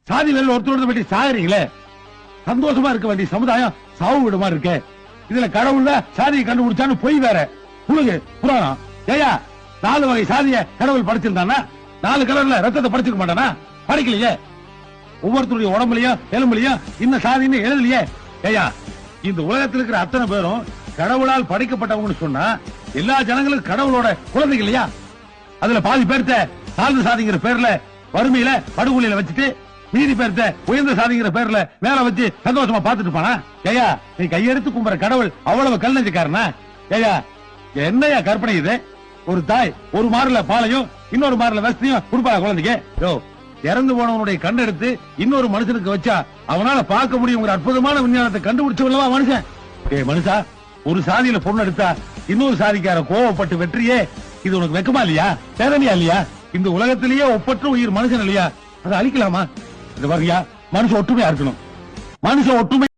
சாதி வேலை ஒருத்தரோட பற்றி சாகுறீங்களே, சந்தோஷமா இருக்க வேண்டிய சமுதாயம் சாவு விடுமா இருக்கு. இதுல கடவுள்ல சாதியை கண்டுபிடிச்சான்னு பொய் வேற புழுகு புராணம். ஏயா 4 வகை சாதிய கடவுள் படைச்சிருந்தானா 4 கலர்ல ரத்தத்தை படைச்சிருக்க மாட்டானா? படைக்கலையே. ஒவ்வொருத்தருடைய உடம்புலயும் எலும்புலயும் இன்ன சாதின்னு எழுதலையே. ஏயா இந்த உலகத்தில் இருக்கிற அத்தனை பேரும் கடவுளால் படைக்கப்பட்டவங்கன்னு சொன்னா எல்லா ஜனங்களும் கடவுளோட குழந்தைங்க இல்லையா? அதுல பாதி பேர்த்த தாழ்ந்த சாதிங்கிற பேர்ல வறுமையில படுகொலையில வச்சுட்டு மீதி பேர்த்த உயர்ந்த சாதிங்கிற பேர்ல மேல வச்சு சந்தோஷமா பாத்துட்டு போனா. ஏயா நீ கையெடுத்து கும்புற கடவுள் அவ்வளவு கல் நெஞ்சுக்காரனா? ஏயா என்னையா கற்பனை இது? ஒரு தாய் ஒரு மாறுல பாலையும் இன்னொரு மாறுல வசதியும் கொடுப்பா குழந்தைக்கு. இறந்து போனவனுடைய கண்டெடுத்து இன்னொரு மனுஷனுக்கு வச்சா அவனால பார்க்க முடியும் அற்புதமான விஞ்ஞானத்தை கண்டுபிடிச்சவங்களவா மனுஷன். மனுஷா, ஒரு சாதியில பொண்ணு எடுத்தா இன்னொரு சாதிக்கார கோவப்பட்டு வெற்றியே, இது உனக்கு வெக்கமா இல்லையா? பேரணியா இல்லையா? இந்த உலகத்திலேயே ஒப்பற்ற உயிர் மனுஷன் இல்லையா? அதை அழிக்கலாமா? இது வரையா மனுஷன் ஒற்றுமையா இருக்கணும். மனுஷன் ஒற்றுமை